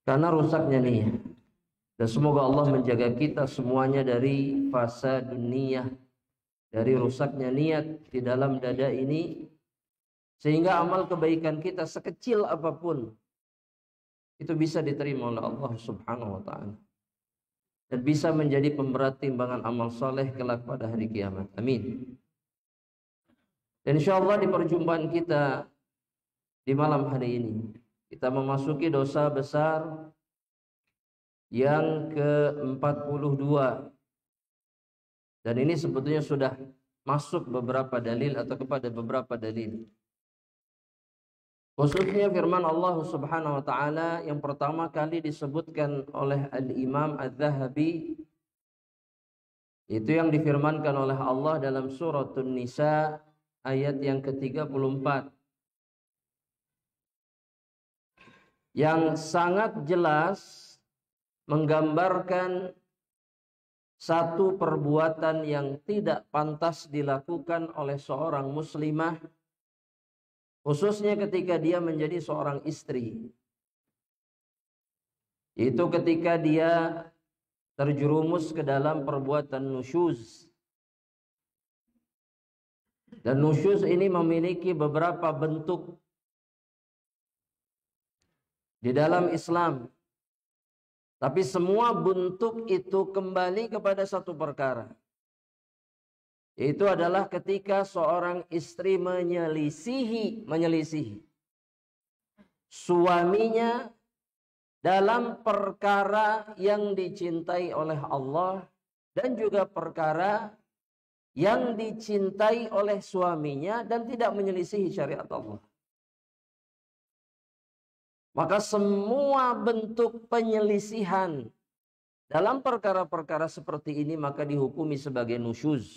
karena rusaknya niat. Dan semoga Allah menjaga kita semuanya dari fasadun niyah, dari rusaknya niat di dalam dada ini, sehingga amal kebaikan kita sekecil apapun itu bisa diterima oleh Allah Subhanahu wa taala dan bisa menjadi pemberat timbangan amal soleh kelak pada hari kiamat. Amin. Dan insyaallah di perjumpaan kita di malam hari ini kita memasuki dosa besar yang ke-42, dan ini sebetulnya sudah masuk beberapa dalil atau kepada beberapa dalil, khususnya firman Allah Subhanahu wa taala yang pertama kali disebutkan oleh Al-Imam Az-Zahabi, itu yang difirmankan oleh Allah dalam surah An-Nisa ayat yang ke-34, yang sangat jelas menggambarkan satu perbuatan yang tidak pantas dilakukan oleh seorang muslimah, khususnya ketika dia menjadi seorang istri. Itu ketika dia terjerumus ke dalam perbuatan nusyuz. Dan nusyuz ini memiliki beberapa bentuk di dalam Islam. Tapi semua bentuk itu kembali kepada satu perkara. Itu adalah ketika seorang istri menyelisihi suaminya dalam perkara yang dicintai oleh Allah dan juga perkara yang dicintai oleh suaminya dan tidak menyelisihi syariat Allah. Maka semua bentuk penyelisihan dalam perkara-perkara seperti ini maka dihukumi sebagai nusyuz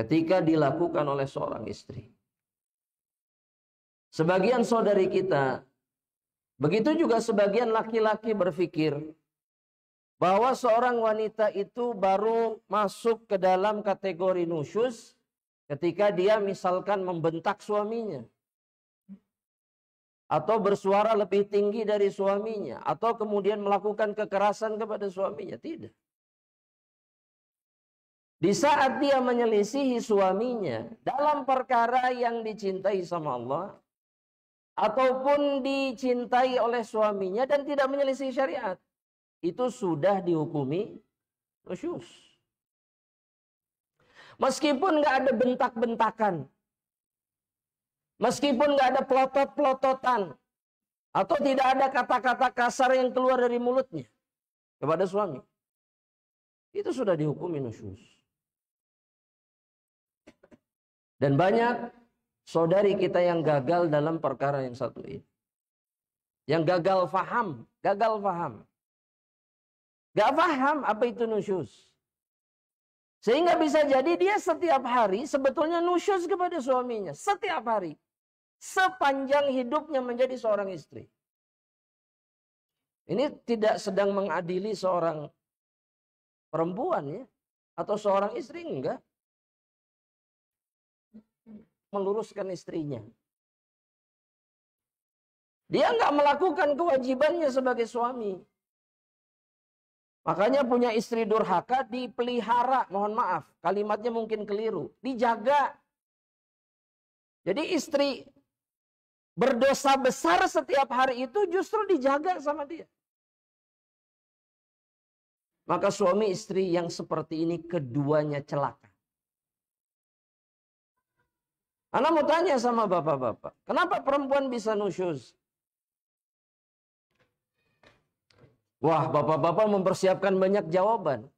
ketika dilakukan oleh seorang istri. Sebagian saudari kita, begitu juga sebagian laki-laki berpikir bahwa seorang wanita itu baru masuk ke dalam kategori nusyuz ketika dia misalkan membentak suaminya, atau bersuara lebih tinggi dari suaminya, atau kemudian melakukan kekerasan kepada suaminya. Tidak. Di saat dia menyelisihi suaminya dalam perkara yang dicintai sama Allah, ataupun dicintai oleh suaminya dan tidak menyelisih syariat, itu sudah dihukumi nusyuz. Meskipun nggak ada bentak-bentakan, meskipun nggak ada pelotot-pelototan, atau tidak ada kata-kata kasar yang keluar dari mulutnya kepada suami, itu sudah dihukumi nusyuz. Dan banyak saudari kita yang gagal dalam perkara yang satu ini, yang gagal faham. Gak paham apa itu nusyuz. Sehingga bisa jadi dia setiap hari sebetulnya nusyuz kepada suaminya. Setiap hari. Sepanjang hidupnya menjadi seorang istri. Ini tidak sedang mengadili seorang perempuan ya, atau seorang istri, enggak. Meluruskan istrinya. Dia enggak melakukan kewajibannya sebagai suami. Makanya punya istri durhaka dipelihara, mohon maaf, kalimatnya mungkin keliru, dijaga. Jadi istri berdosa besar setiap hari itu justru dijaga sama dia. Maka suami istri yang seperti ini keduanya celaka. Ana mau tanya sama bapak-bapak, kenapa perempuan bisa nusyuz? Wah, bapak-bapak mempersiapkan banyak jawaban.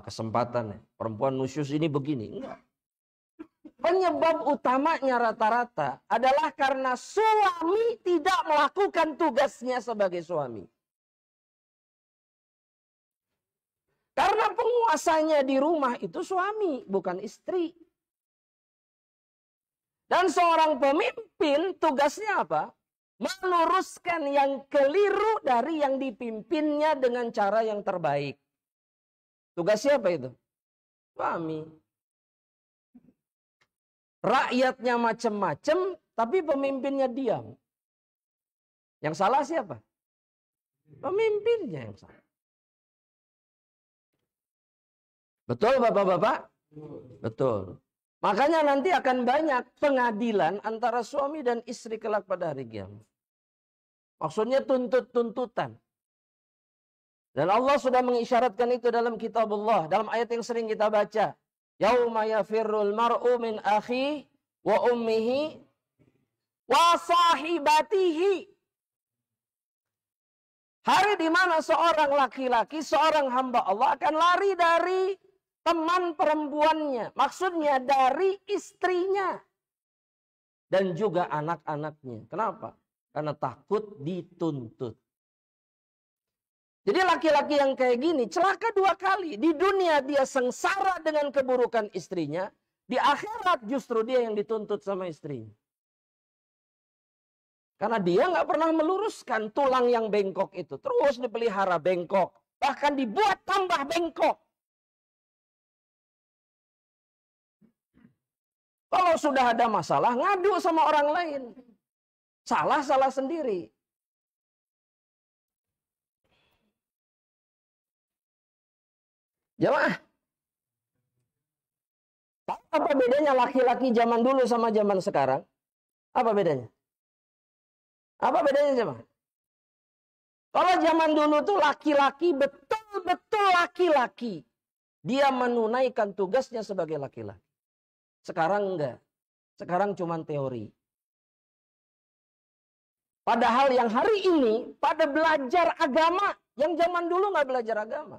Kesempatan ya. Perempuan nusyuz ini begini. Enggak. Penyebab utamanya rata-rata adalah karena suami tidak melakukan tugasnya sebagai suami. Karena penguasanya di rumah itu suami, bukan istri. Dan seorang pemimpin tugasnya apa? Meluruskan yang keliru dari yang dipimpinnya dengan cara yang terbaik. Tugas siapa itu? Suami. Rakyatnya macam-macam, tapi pemimpinnya diam. Yang salah siapa? Pemimpinnya yang salah. Betul Bapak-bapak? Betul. Makanya nanti akan banyak pengadilan antara suami dan istri kelak pada hari kiamat. Maksudnya tuntut-tuntutan. Dan Allah sudah mengisyaratkan itu dalam kitab Allah. Dalam ayat yang sering kita baca. Yauma yafirrul mar'u min akhi wa ummihi wa sahibatihi. Hari di mana seorang laki-laki, seorang hamba Allah akan lari dari teman perempuannya. Maksudnya dari istrinya. Dan juga anak-anaknya. Kenapa? Karena takut dituntut. Jadi laki-laki yang kayak gini celaka dua kali. Di dunia dia sengsara dengan keburukan istrinya. Di akhirat justru dia yang dituntut sama istrinya. Karena dia nggak pernah meluruskan tulang yang bengkok itu. Terus dipelihara bengkok. Bahkan dibuat tambah bengkok. Kalau sudah ada masalah, ngadu sama orang lain. Salah sendiri. Jamaah. Apa bedanya laki-laki zaman dulu sama zaman sekarang? Apa bedanya? Apa bedanya jemaah? Kalau zaman dulu tuh laki-laki betul-betul laki-laki. Dia menunaikan tugasnya sebagai laki-laki. Sekarang enggak. Sekarang cuma teori. Padahal yang hari ini pada belajar agama. Yang zaman dulu nggak belajar agama.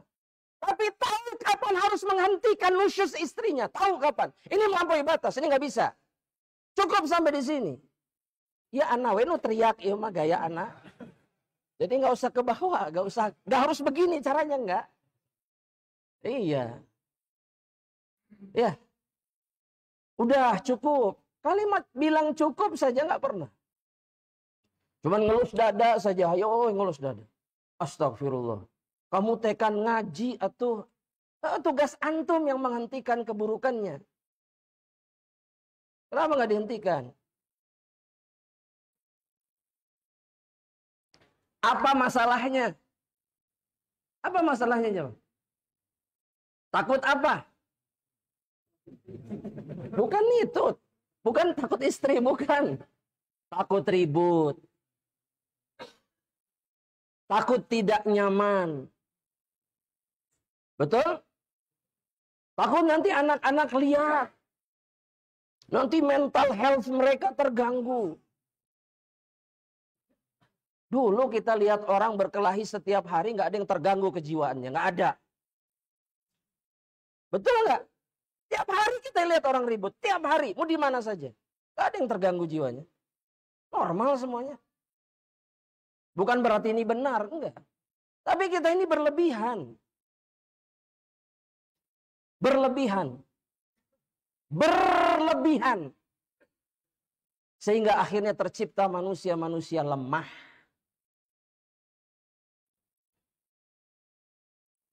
Tapi tahu kapan harus menghentikan nusyus istrinya. Tahu kapan. Ini melampaui batas. Ini nggak bisa. Cukup sampai di sini. Ya anak, weno teriak, ya mah gaya anak. Jadi nggak usah ke bawah, nggak harus begini caranya nggak. Iya. Ya. Udah cukup. Kalimat bilang cukup saja nggak pernah. Cuman ngelus dada saja, ayo ngelus dada. Astagfirullah. Kamu tekan ngaji atau tugas antum yang menghentikan keburukannya. Kenapa nggak dihentikan? Apa masalahnya? Apa masalahnya, jemaah? Takut apa? Bukan itu. Bukan takut istri, bukan. Takut ribut. Takut tidak nyaman. Betul? Takut nanti anak-anak lihat. Nanti mental health mereka terganggu. Dulu kita lihat orang berkelahi setiap hari, nggak ada yang terganggu kejiwaannya, nggak ada. Betul nggak? Tiap hari kita lihat orang ribut, tiap hari, mau di mana saja, nggak ada yang terganggu jiwanya. Normal semuanya. Bukan berarti ini benar, enggak. Tapi kita ini berlebihan. Berlebihan. Sehingga akhirnya tercipta manusia-manusia lemah.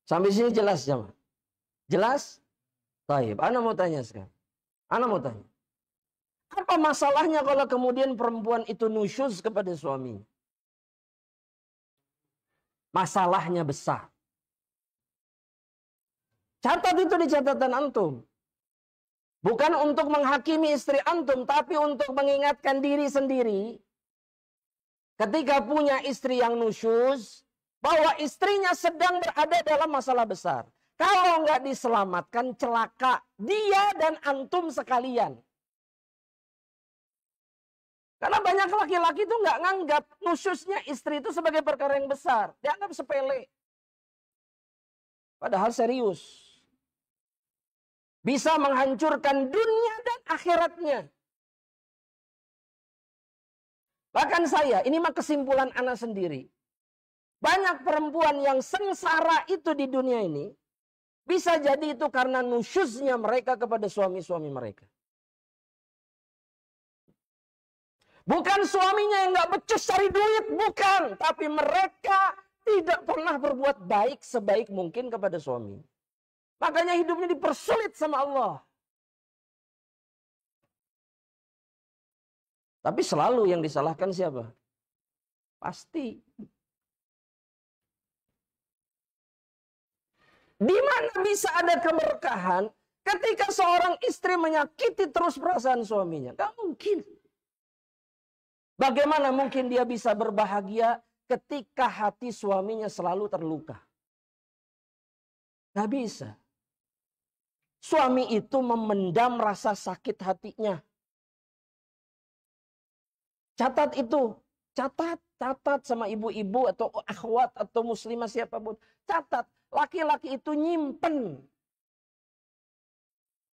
Sampai sini jelas jemaah? Jelas? Baik, ana mau tanya sekarang. Ana mau tanya. Apa masalahnya kalau kemudian perempuan itu nusyuz kepada suaminya? Masalahnya besar. Catat itu di catatan antum. Bukan untuk menghakimi istri antum, tapi untuk mengingatkan diri sendiri. Ketika punya istri yang nusyuz, bahwa istrinya sedang berada dalam masalah besar. Kalau nggak diselamatkan, celaka dia dan antum sekalian. Karena banyak laki-laki itu nggak nganggap nusyusnya istri itu sebagai perkara yang besar. Dianggap sepele. Padahal serius. Bisa menghancurkan dunia dan akhiratnya. Bahkan saya, ini mah kesimpulan anak sendiri. Banyak perempuan yang sengsara itu di dunia ini, bisa jadi itu karena nusyuznya mereka kepada suami-suami mereka. Bukan suaminya yang gak becus cari duit, bukan. Tapi mereka tidak pernah berbuat baik sebaik mungkin kepada suami. Makanya hidupnya dipersulit sama Allah. Tapi selalu yang disalahkan siapa? Pasti. Di mana bisa ada keberkahan ketika seorang istri menyakiti terus perasaan suaminya? Gak mungkin. Bagaimana mungkin dia bisa berbahagia ketika hati suaminya selalu terluka? Gak bisa. Suami itu memendam rasa sakit hatinya. Catat itu. Catat sama ibu-ibu atau akhwat atau muslimah siapapun. Catat. Laki-laki itu nyimpen.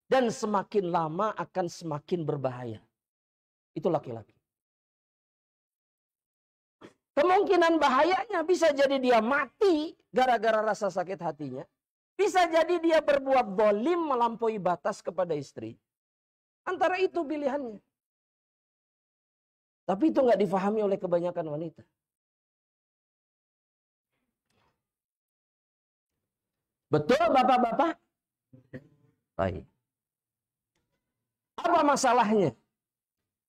Dan semakin lama akan semakin berbahaya. Itu laki-laki. Kemungkinan bahayanya bisa jadi dia mati gara-gara rasa sakit hatinya. Bisa jadi dia berbuat zalim melampaui batas kepada istri. Antara itu pilihannya. Tapi itu nggak difahami oleh kebanyakan wanita. Betul bapak-bapak? Baik. Apa masalahnya?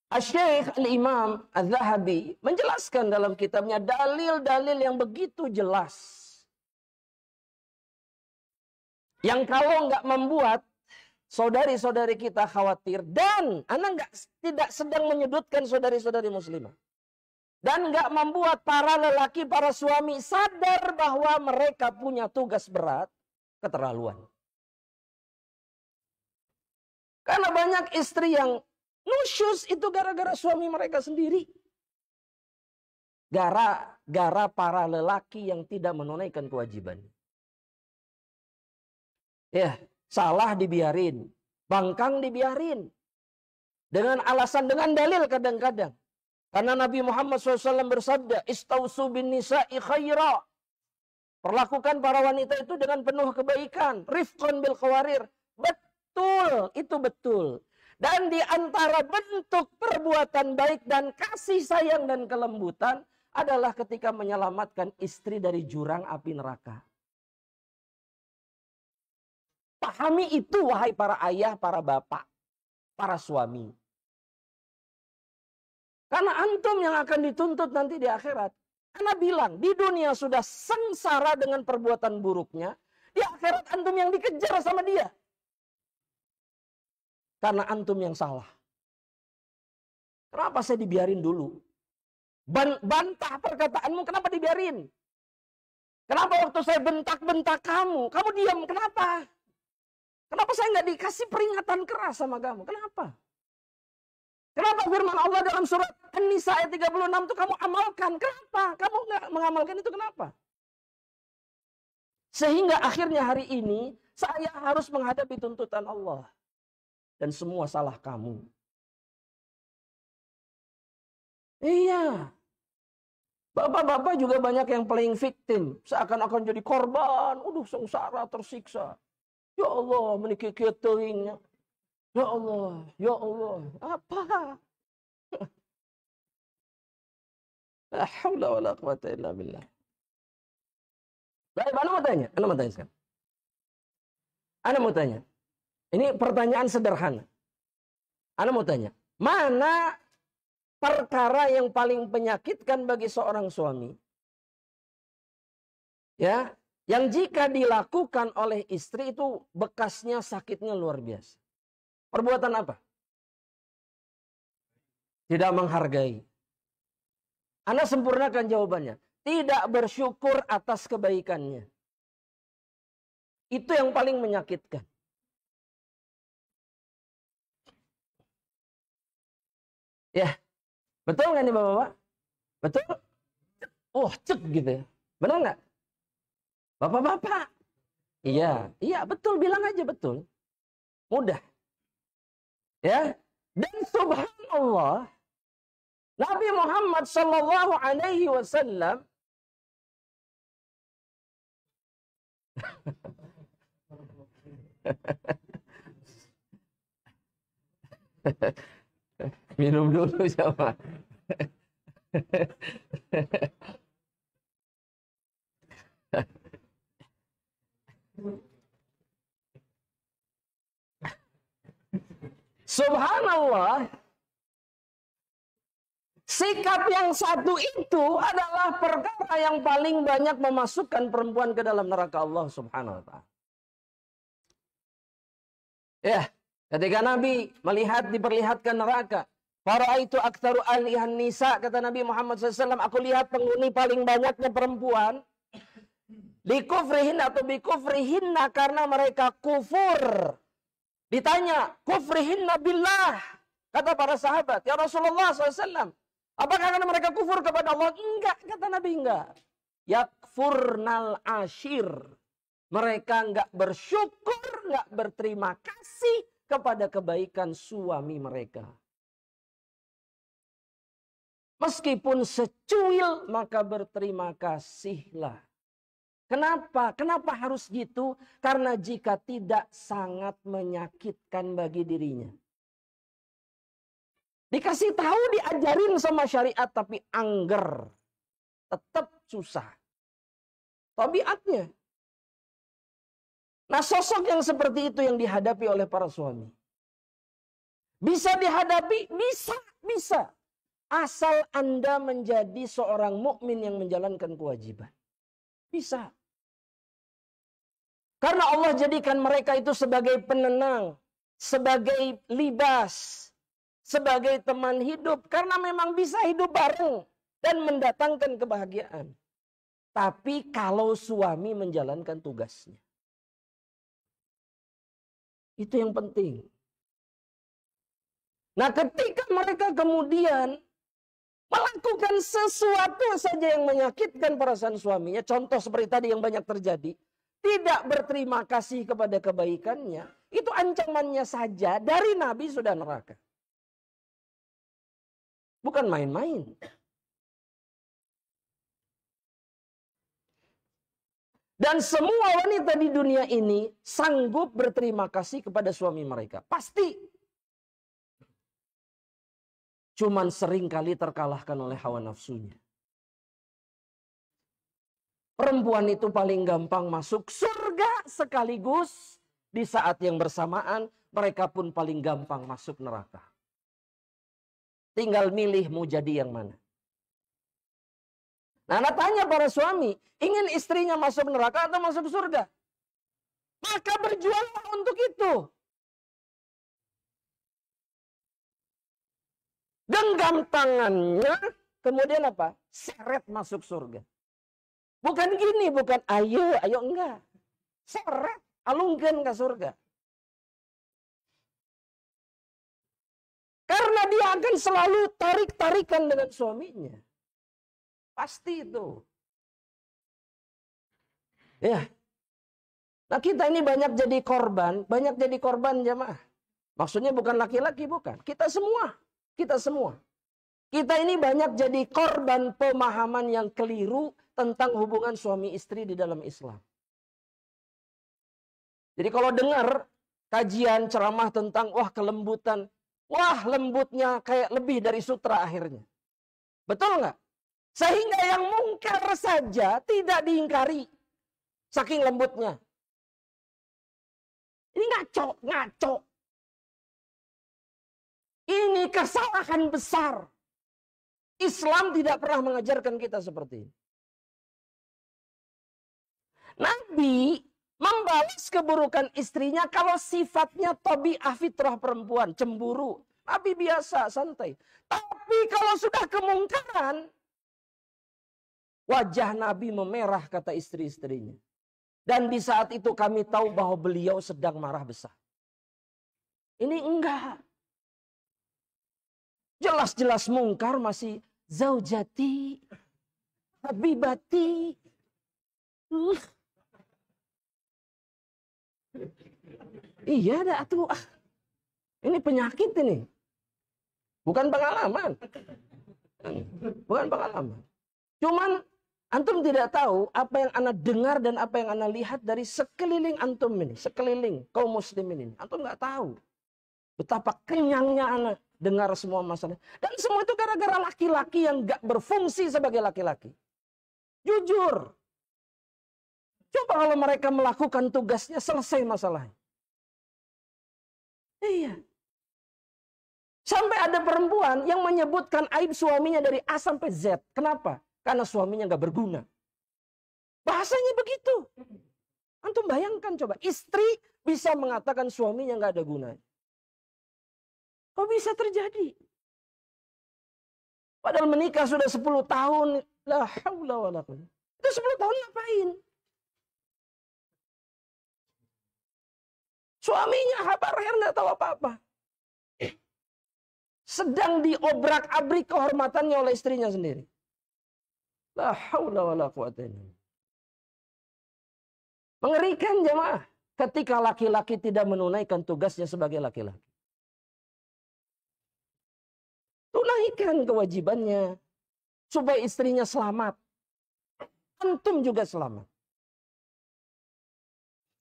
Asy-Syaikh Al-Imam Al-Zahabi menjelaskan dalam kitabnya dalil-dalil yang begitu jelas. Yang kalau nggak membuat saudari-saudari kita khawatir. Dan anak tidak sedang menyudutkan saudari-saudari muslimah. Dan nggak membuat para lelaki, para suami sadar bahwa mereka punya tugas berat, keterlaluan. Karena banyak istri yang nusyus itu gara-gara suami mereka sendiri. Gara-gara para lelaki yang tidak menunaikan kewajiban. Ya, salah dibiarin. Bangkang dibiarin. Dengan alasan, dengan dalil kadang-kadang. Karena Nabi Muhammad SAW bersabda, Istausu bin nisa'i khaira. Perlakukan para wanita itu dengan penuh kebaikan. Rifqan bil khawarir. Betul, itu betul. Dan di antara bentuk perbuatan baik dan kasih sayang dan kelembutan adalah ketika menyelamatkan istri dari jurang api neraka. Pahami itu wahai para ayah, para bapak, para suami. Karena antum yang akan dituntut nanti di akhirat. Karena bilang di dunia sudah sengsara dengan perbuatan buruknya. Di akhirat antum yang dikejar sama dia. Karena antum yang salah. Kenapa saya dibiarin dulu? Bantah perkataanmu, kenapa dibiarin? Kenapa waktu saya bentak-bentak kamu diam, kenapa? Kenapa saya nggak dikasih peringatan keras sama kamu? Kenapa? Kenapa firman Allah dalam surat An-Nisa ayat 36 itu kamu amalkan? Kenapa? Kamu nggak mengamalkan itu kenapa? Sehingga akhirnya hari ini saya harus menghadapi tuntutan Allah. Dan semua salah kamu. Iya. Bapak-bapak juga banyak yang playing victim. Seakan-akan jadi korban. Sengsara, tersiksa. Ya Allah, menikikir teringnya. Ya Allah, ya Allah. Apa? La haula wa la quwata illa billah. Baik, Anda mau tanya? Sekarang. Anda mau tanya. Ini pertanyaan sederhana. Anda mau tanya. Mana perkara yang paling menyakitkan bagi seorang suami? Ya, yang jika dilakukan oleh istri itu bekasnya sakitnya luar biasa. Perbuatan apa? Tidak menghargai. Anda sempurnakan jawabannya. Tidak bersyukur atas kebaikannya. Itu yang paling menyakitkan. Ya, betul nggak nih bapak-bapak? Betul? Cek gitu ya. Benar nggak? Bapak-bapak. Iya betul, bilang aja betul. Mudah. Ya. Dan subhanallah, Nabi Muhammad sallallahu alaihi wasallam minum dulu sama. Subhanallah, sikap yang satu itu adalah perkara yang paling banyak memasukkan perempuan ke dalam neraka Allah Subhanahu wa taala. Ya, ketika Nabi melihat diperlihatkan neraka, faraitu aktsaru ahlihan nisa, kata Nabi Muhammad SAW, aku lihat penghuni paling banyaknya perempuan, likufrihin atau bikufrihinna, karena mereka kufur. Ditanya, kufrihinna billah, kata para sahabat, ya Rasulullah SAW, apakah karena mereka kufur kepada Allah? Enggak, kata Nabi, enggak. Yakfurnal ashir. Mereka enggak bersyukur, enggak berterima kasih kepada kebaikan suami mereka. Meskipun secuil, maka berterima kasihlah. Kenapa? Kenapa harus gitu? Karena jika tidak sangat menyakitkan bagi dirinya. Dikasih tahu, diajarin sama syariat, tapi angger. Tetap susah. Tabiatnya. Nah, sosok yang seperti itu yang dihadapi oleh para suami. Bisa dihadapi? Bisa. Asal Anda menjadi seorang mukmin yang menjalankan kewajiban. Bisa. Karena Allah jadikan mereka itu sebagai penenang, sebagai libas, sebagai teman hidup. Karena memang bisa hidup bareng dan mendatangkan kebahagiaan. Tapi kalau suami menjalankan tugasnya. Itu yang penting. Nah, ketika mereka kemudian melakukan sesuatu saja yang menyakitkan perasaan suaminya, contoh seperti tadi yang banyak terjadi, tidak berterima kasih kepada kebaikannya, itu ancamannya saja dari Nabi sudah neraka. Bukan main-main. Dan semua wanita di dunia ini sanggup berterima kasih kepada suami mereka. Pasti. Cuman sering kali terkalahkan oleh hawa nafsunya. Perempuan itu paling gampang masuk surga sekaligus di saat yang bersamaan mereka pun paling gampang masuk neraka. Tinggal milih mau jadi yang mana. Nah, Anda tanya para suami, ingin istrinya masuk neraka atau masuk surga? Maka berjuanglah untuk itu. Genggam tangannya, kemudian apa? Seret masuk surga. Bukan gini, bukan ayo enggak. Seret, alungkan ke surga. Karena dia akan selalu tarik-tarikan dengan suaminya. Pasti itu. Ya. Nah, kita ini banyak jadi korban jamaah. Maksudnya bukan laki-laki, bukan. Kita semua. Kita ini banyak jadi korban pemahaman yang keliru tentang hubungan suami istri di dalam Islam. Jadi kalau dengar kajian ceramah tentang kelembutan, lembutnya kayak lebih dari sutra akhirnya. Betul nggak? Sehingga yang mungkar saja tidak diingkari. Saking lembutnya. Ini ngaco. Ini kesalahan besar. Islam tidak pernah mengajarkan kita seperti ini. Nabi membalas keburukan istrinya kalau sifatnya tabi'ah fitrah perempuan, cemburu. Nabi biasa, santai. Tapi kalau sudah kemungkaran, wajah Nabi memerah, kata istri-istrinya. Dan di saat itu kami tahu bahwa beliau sedang marah besar. Ini enggak. Jelas-jelas mungkar masih zaujati, habibati. Iya dah tuh. Ini penyakit ini. Bukan pengalaman. Cuman antum tidak tahu apa yang ana dengar dan apa yang ana lihat dari sekeliling antum ini, sekeliling kaum muslimin ini. Antum nggak tahu betapa kenyangnya ana dengar semua masalah. Dan semua itu gara-gara laki-laki yang nggak berfungsi sebagai laki-laki. Jujur. Coba kalau mereka melakukan tugasnya, selesai masalahnya. Iya. Sampai ada perempuan yang menyebutkan aib suaminya dari A sampai Z. Kenapa? Karena suaminya nggak berguna. Bahasanya begitu. Antum bayangkan coba, istri bisa mengatakan suaminya nggak ada gunanya. Kok bisa terjadi? Padahal menikah sudah 10 tahun. La haula wala quwwata. Itu 10 tahun ngapain? Suaminya habar her nggak tahu apa-apa. Sedang diobrak-abrik kehormatannya oleh istrinya sendiri. La haula wala quwwata illa billah. Mengerikan jemaah ketika laki-laki tidak menunaikan tugasnya sebagai laki-laki. Tunaikan kewajibannya supaya istrinya selamat. Antum juga selamat.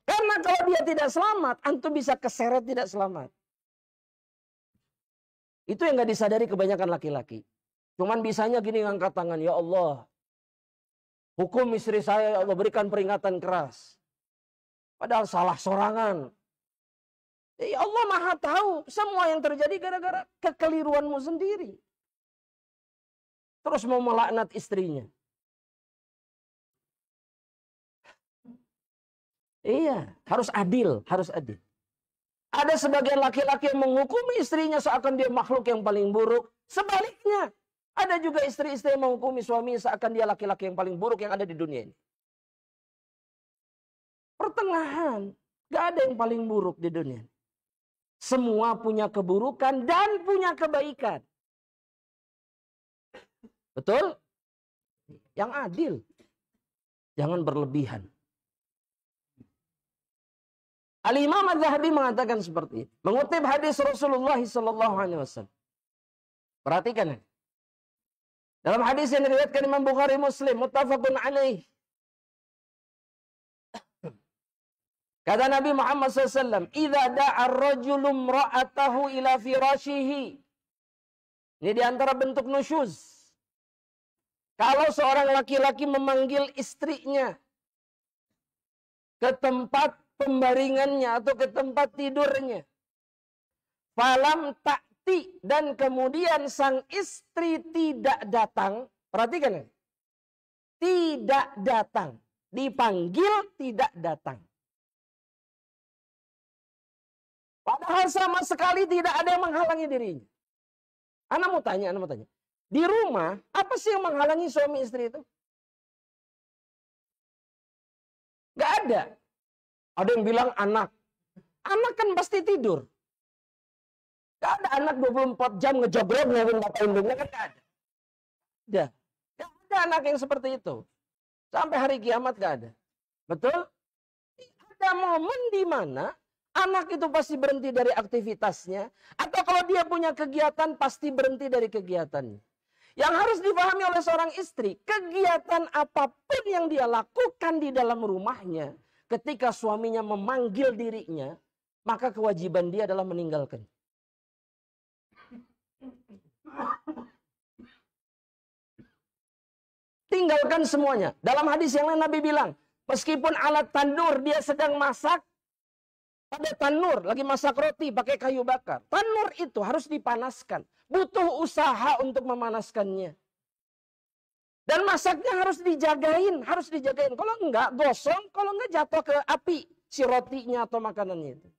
Karena kalau dia tidak selamat, antum bisa keseret tidak selamat. Itu yang gak disadari kebanyakan laki-laki. Cuman bisanya gini ngangkat tangan, ya Allah, hukum istri saya, ya Allah, berikan peringatan keras. Padahal salah sorangan. Ya Allah Maha tahu semua yang terjadi gara-gara kekeliruanmu sendiri. Terus mau melaknat istrinya. Iya, harus adil, harus adil. Ada sebagian laki-laki yang menghukumi istrinya seakan dia makhluk yang paling buruk. Sebaliknya, ada juga istri-istri yang menghukumi suami seakan dia laki-laki yang paling buruk yang ada di dunia ini. Pertengahan, gak ada yang paling buruk di dunia. Semua punya keburukan dan punya kebaikan. Betul? Yang adil. Jangan berlebihan. Al-Imam Az-Zahabi mengatakan seperti ini. Mengutip hadis Rasulullah SAW. Perhatikan. Dalam hadis yang diriwayatkan Imam Bukhari Muslim. Muttafaqun alaih. Kata Nabi Muhammad SAW. Idza da'a ar-rajulu imra'atahu ila firashihi. Ini diantara bentuk nusyuz. Kalau seorang laki-laki memanggil istrinya ke tempat pembaringannya atau ke tempat tidurnya. Falam ta'ti, dan kemudian sang istri tidak datang. Perhatikan ya. Tidak datang. Dipanggil tidak datang. Padahal sama sekali tidak ada yang menghalangi dirinya. Ana mau tanya. Di rumah, apa sih yang menghalangi suami istri itu? Gak ada. Ada yang bilang anak. Anak kan pasti tidur. Gak ada anak 24 jam ngejogrok ngelakuin bapak induknya, kan gak ada. Gak ada anak yang seperti itu. Sampai hari kiamat gak ada. Betul? Ada momen di mana anak itu pasti berhenti dari aktivitasnya. Atau kalau dia punya kegiatan, pasti berhenti dari kegiatannya. Yang harus dipahami oleh seorang istri, kegiatan apapun yang dia lakukan di dalam rumahnya, ketika suaminya memanggil dirinya, maka kewajiban dia adalah meninggalkan. Tinggalkan semuanya. Dalam hadis yang lain Nabi bilang, meskipun alat tanur dia sedang masak, pada tanur lagi masak roti pakai kayu bakar. Tanur itu harus dipanaskan. Butuh usaha untuk memanaskannya. Dan masaknya harus dijagain. Kalau enggak gosong, kalau enggak jatuh ke api si rotinya atau makanannya itu.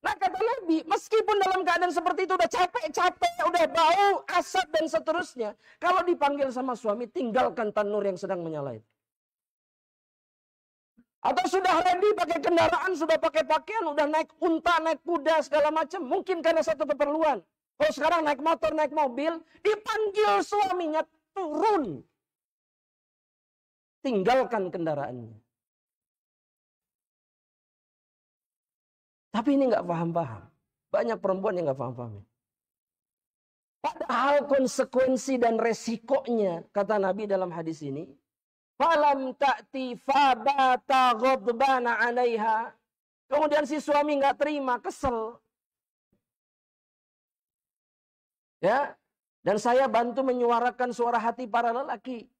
Nah kata Nabi, meskipun dalam keadaan seperti itu udah capek, udah bau, asap dan seterusnya. Kalau dipanggil sama suami, tinggalkan tanur yang sedang menyala itu. Atau sudah ready pakai kendaraan, sudah pakai pakaian, udah naik unta, naik kuda, segala macam. Mungkin karena satu keperluan. Kalau sekarang naik motor, naik mobil, dipanggil suaminya turun. Tinggalkan kendaraannya. Tapi ini nggak paham-paham. Banyak perempuan yang nggak paham-paham. Padahal konsekuensi dan resikonya, kata Nabi dalam hadis ini, falam ta'ti fabata ghadbana 'alaiha. Kemudian si suami nggak terima, kesel. Ya, dan saya bantu menyuarakan suara hati para lelaki.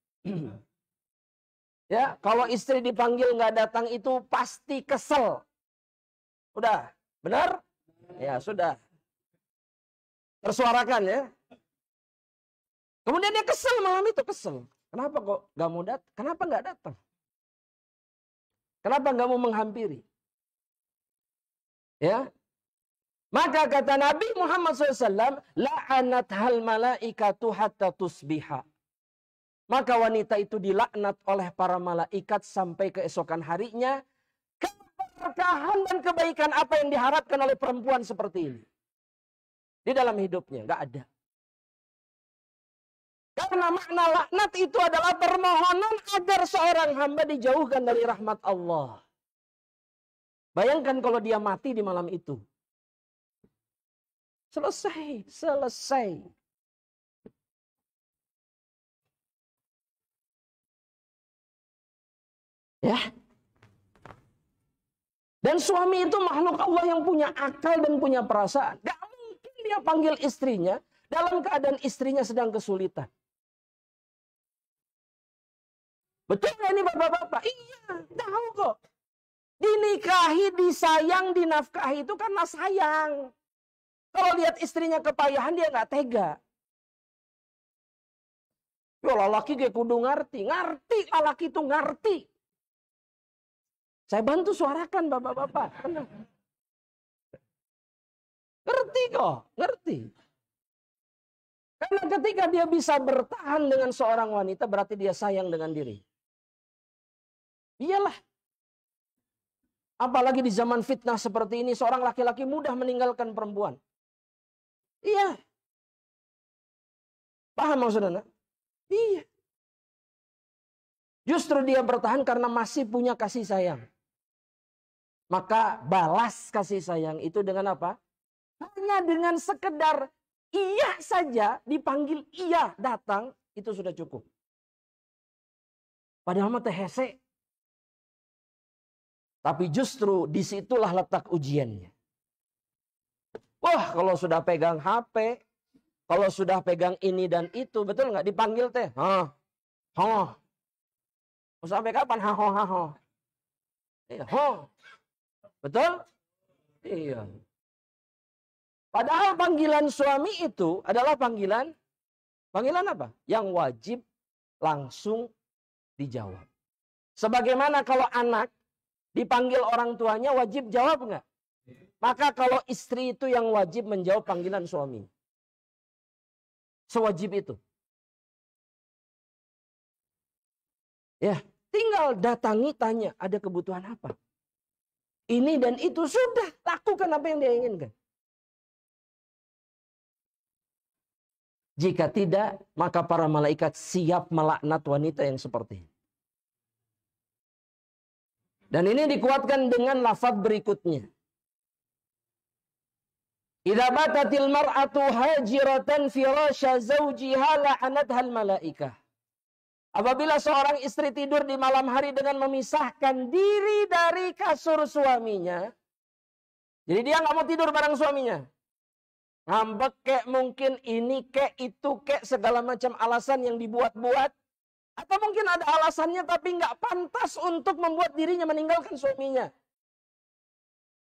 Ya, kalau istri dipanggil nggak datang itu pasti kesel. Udah, benar? Ya sudah. Tersuarakan ya. Kemudian dia kesel malam itu, kesel. Kenapa kok nggak mau datang? Kenapa nggak datang? Kenapa nggak mau menghampiri? Ya. Maka kata Nabi Muhammad SAW, la'anat hal malaikatu hatta tusbiha. Maka wanita itu dilaknat oleh para malaikat sampai keesokan harinya. Keberkahan dan kebaikan apa yang diharapkan oleh perempuan seperti ini? Di dalam hidupnya, nggak ada. Karena makna laknat itu adalah permohonan agar seorang hamba dijauhkan dari rahmat Allah. Bayangkan kalau dia mati di malam itu. Selesai, selesai. Ya. Dan suami itu makhluk Allah yang punya akal dan punya perasaan. Gak mungkin dia panggil istrinya dalam keadaan istrinya sedang kesulitan. Betul gak ini bapak-bapak? Iya, tahu kok. Dinikahi, disayang, dinafkahi itu karena sayang. Kalau lihat istrinya kepayahan, dia nggak tega. Ya lelaki kayak kudu ngerti. Ngerti, lelaki itu ngerti. Saya bantu suarakan bapak-bapak. Ngerti kok, ngerti. Karena ketika dia bisa bertahan dengan seorang wanita, berarti dia sayang dengan diri. Iyalah. Apalagi di zaman fitnah seperti ini, seorang laki-laki mudah meninggalkan perempuan. Iya. Paham maksudnya? Iya. Justru dia bertahan karena masih punya kasih sayang. Maka balas kasih sayang itu dengan apa? Hanya dengan sekedar iya saja, dipanggil iya datang, itu sudah cukup. Padahal mah teh hese. Tapi justru disitulah letak ujiannya. Wah, kalau sudah pegang HP, kalau sudah pegang ini dan itu, betul nggak dipanggil teh? Hah, hah. Sampai kapan? Haho. Iya, betul? Iya. Padahal panggilan suami itu adalah panggilan apa? Yang wajib langsung dijawab. Sebagaimana kalau anak dipanggil orang tuanya wajib jawab nggak? Maka kalau istri itu yang wajib menjawab panggilan suami. Sewajib itu. Ya, tinggal datangi tanya ada kebutuhan apa. Ini dan itu sudah lakukan apa yang dia inginkan. Jika tidak, maka para malaikat siap melaknat wanita yang seperti ini. Dan ini dikuatkan dengan lafaz berikutnya. Idza batatil mar'atu hajiratan firasya zawjiha la'anathal malaikah. Apabila seorang istri tidur di malam hari dengan memisahkan diri dari kasur suaminya. Jadi dia nggak mau tidur bareng suaminya. Ngambek kek, mungkin ini kek, itu kek, segala macam alasan yang dibuat-buat. Atau mungkin ada alasannya tapi nggak pantas untuk membuat dirinya meninggalkan suaminya.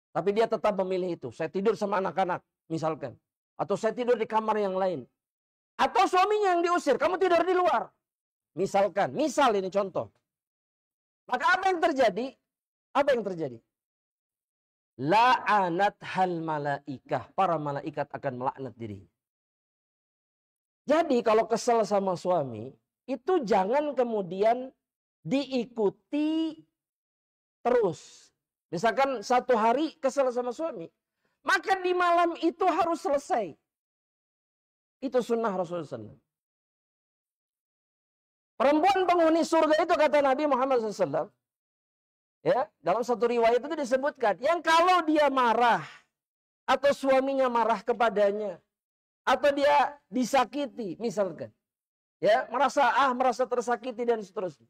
Tapi dia tetap memilih itu. Saya tidur sama anak-anak, misalkan. Atau saya tidur di kamar yang lain. Atau suaminya yang diusir, kamu tidur di luar. Misalkan, misal ini contoh. Maka apa yang terjadi? Apa yang terjadi? La'anat hal malaikah. Para malaikat akan melaknat dirinya. Jadi kalau kesel sama suami, itu jangan kemudian diikuti terus. Misalkan satu hari kesel sama suami, maka di malam itu harus selesai. Itu sunnah Rasulullah SAW. Perempuan penghuni surga itu kata Nabi Muhammad SAW. Ya, dalam satu riwayat itu disebutkan, yang kalau dia marah, atau suaminya marah kepadanya, atau dia disakiti, misalkan. Ya, merasa tersakiti dan seterusnya.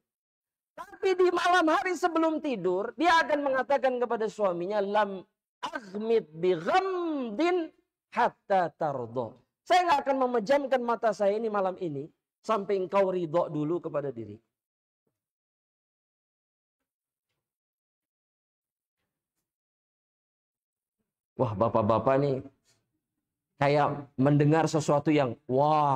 Tapi di malam hari sebelum tidur, dia akan mengatakan kepada suaminya, lam aghmid bi ghamdin hatta tardo. Saya nggak akan memejamkan mata saya ini malam ini sampai engkau ridho dulu kepada diri. Wah, bapak-bapak nih kayak mendengar sesuatu yang wah